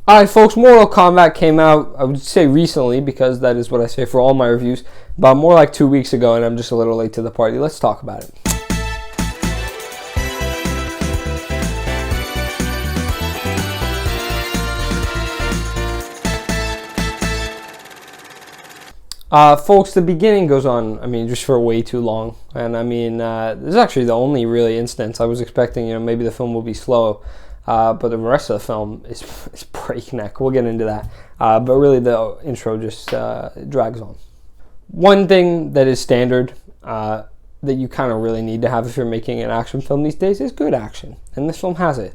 Alright folks, Mortal Kombat came out, I would say recently, because that is what I say for all my reviews, but more like 2 weeks ago, and I'm just a little late to the party. Let's talk about it. Folks, the beginning goes on, just for way too long. And this is actually the only really instance. I was expecting, maybe the film will be slow. But the rest of the film is breakneck. We'll get into that. But really, the intro just drags on. One thing that is standard that you kind of really need to have if you're making an action film these days is good action. And this film has it.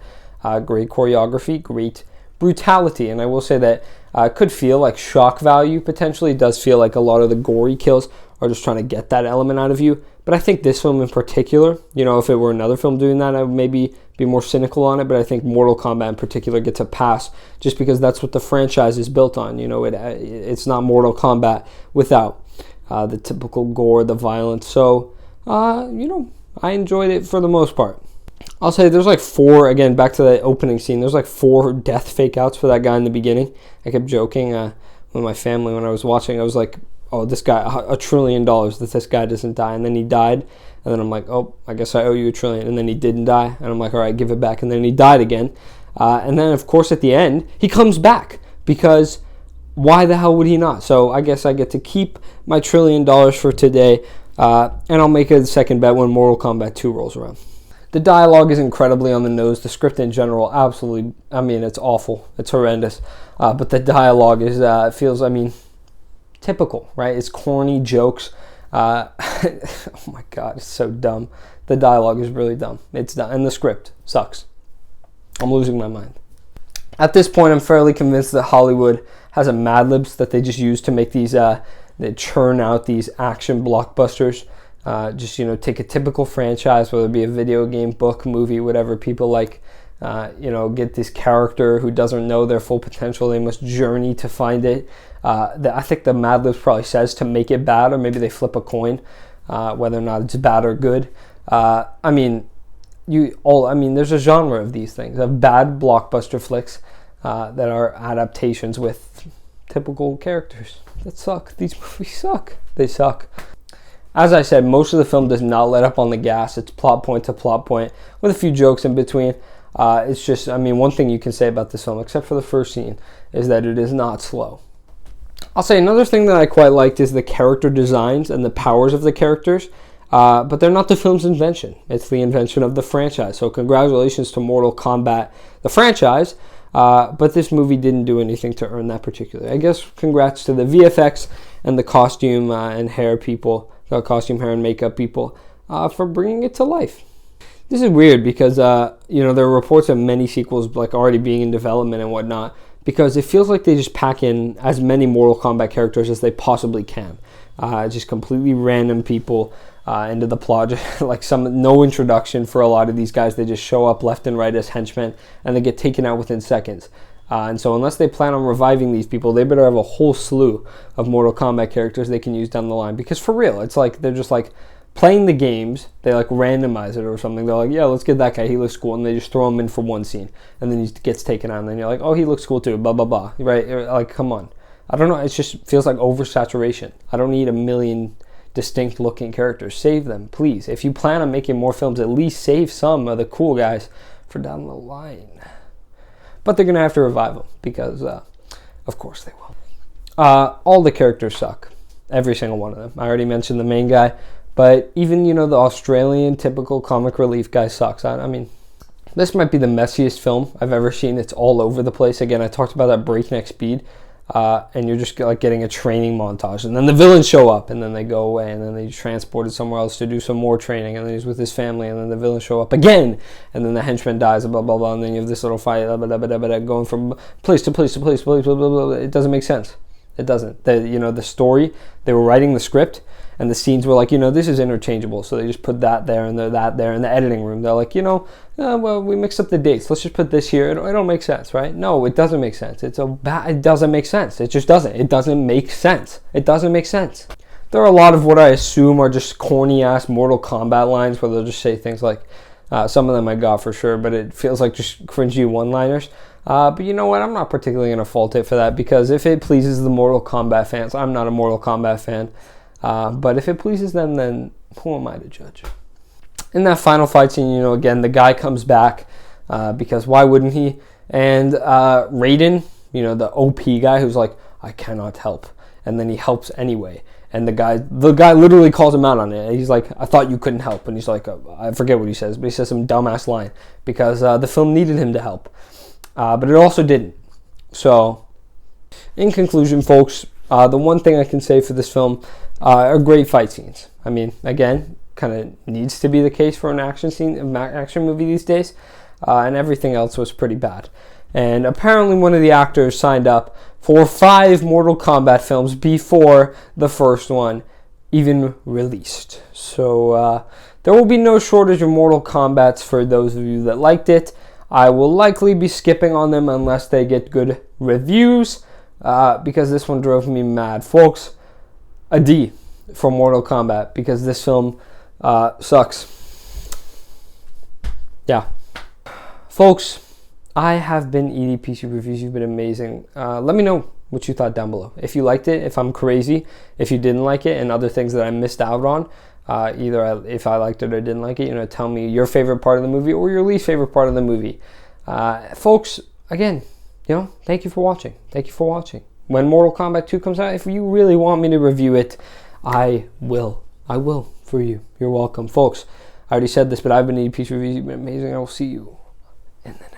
Great choreography, great brutality. And I will say that it could feel like shock value potentially. It does feel like a lot of the gory kills are just trying to get that element out of you. But I think this film in particular, if it were another film doing that, I would maybe be more cynical on it. But I think Mortal Kombat in particular gets a pass just because that's what the franchise is built on. It's not Mortal Kombat without the typical gore, the violence. So, I enjoyed it for the most part. I'll say there's like 4, again, back to the opening scene, there's like 4 death fake outs for that guy in the beginning. I kept joking with my family when I was watching. I was like, oh, this guy, $1 trillion that this guy doesn't die. And then he died. And then I'm like, oh, I guess I owe you $1 trillion. And then he didn't die. And I'm like, all right, give it back. And then he died again. And then, of course, at the end, he comes back. Because why the hell would he not? So I guess I get to keep my $1 trillion for today. And I'll make a second bet when Mortal Kombat 2 rolls around. The dialogue is incredibly on the nose. The script in general, absolutely, it's awful. It's horrendous. But the dialogue is feels, typical, right? It's corny jokes. Oh my God, it's so dumb. The dialogue is really dumb. It's dumb. And the script sucks. I'm losing my mind. At this point, I'm fairly convinced that Hollywood has a Mad Libs that they just use to make these, they churn out these action blockbusters. Take a typical franchise, whether it be a video game, book, movie, whatever people like. Get this character who doesn't know their full potential. They must journey to find it. I think the Mad Libs probably says to make it bad, or maybe they flip a coin, whether or not it's bad or good. There's a genre of these things, of bad blockbuster flicks that are adaptations with typical characters that suck. These movies suck. They suck. As I said, most of the film does not let up on the gas. It's plot point to plot point with a few jokes in between. It's just, one thing you can say about this film, except for the first scene, is that it is not slow. I'll say another thing that I quite liked is the character designs and the powers of the characters, but they're not the film's invention. It's the invention of the franchise. So congratulations to Mortal Kombat, the franchise, but this movie didn't do anything to earn that particularly. I guess congrats to the VFX and the costume and hair people, costume, hair, and makeup people for bringing it to life. This is weird because, there are reports of many sequels already being in development and whatnot, because it feels like they just pack in as many Mortal Kombat characters as they possibly can. Just completely random people into the plot, just no introduction for a lot of these guys. They just show up left and right as henchmen, and they get taken out within seconds. And so unless they plan on reviving these people, they better have a whole slew of Mortal Kombat characters they can use down the line. Because for real, it's like they're just playing the games. They randomize it or something. They're like, yeah, let's get that guy. He looks cool. And they just throw him in for one scene. And then he gets taken out. And then you're like, oh, he looks cool too. Blah, blah, blah. Right? Come on. I don't know. It just feels like oversaturation. I don't need a million distinct looking characters. Save them, please. If you plan on making more films, at least save some of the cool guys for down the line. But they're going to have to revive them because, of course, they will. All the characters suck. Every single one of them. I already mentioned the main guy. But even, the Australian typical comic relief guy sucks. This might be the messiest film I've ever seen. It's all over the place. Again, I talked about that breakneck speed. And you're just getting a training montage. And then the villains show up, and then they go away, and then they transported somewhere else to do some more training, and then he's with his family, and then the villains show up again, and then the henchman dies, blah, blah, blah, and then you have this little fight, blah, blah, blah, blah, going from place to place to place, blah, blah, blah, blah. It doesn't make sense. It doesn't. The story, they were writing the script, and the scenes were this is interchangeable, so they just put that there and that there in the editing room. They're we mixed up the dates. Let's just put this here. It don't make sense, right? No, it doesn't make sense. It doesn't make sense. It just doesn't. It doesn't make sense. It doesn't make sense. There are a lot of what I assume are just corny-ass Mortal Kombat lines where they'll just say things like, some of them I got for sure, but it feels like just cringy one-liners. But you know what? I'm not particularly going to fault it for that, because if it pleases the Mortal Kombat fans, I'm not a Mortal Kombat fan, but if it pleases them, then who am I to judge? In that final fight scene, you know, again, the guy comes back, because why wouldn't he? And Raiden, you know, the OP guy who's like, I cannot help. And then he helps anyway. And the guy literally calls him out on it. He's like, I thought you couldn't help. And he's like, I forget what he says, but he says some dumbass line, because the film needed him to help. But it also didn't. So, in conclusion, folks, the one thing I can say for this film are great fight scenes. I mean, again, kind of needs to be the case for an action movie these days. And everything else was pretty bad. And apparently one of the actors signed up for 5 Mortal Kombat films before the first one even released. So there will be no shortage of Mortal Kombats for those of you that liked it. I will likely be skipping on them unless they get good reviews, because this one drove me mad. Folks, a D for Mortal Kombat, because this film sucks. Yeah. Folks, I have been EDPC Reviews. You've been amazing. Let me know what you thought down below. If you liked it, if I'm crazy, if you didn't like it, and other things that I missed out on, if I liked it or didn't like it, you know, tell me your favorite part of the movie or your least favorite part of the movie. Folks, again, you know, thank you for watching. Thank you for watching. When Mortal Kombat 2 comes out, if you really want me to review it, I will. I will for you. You're welcome. Folks, I already said this, but I've been EDPC Reviews. You've been amazing. I will see you in the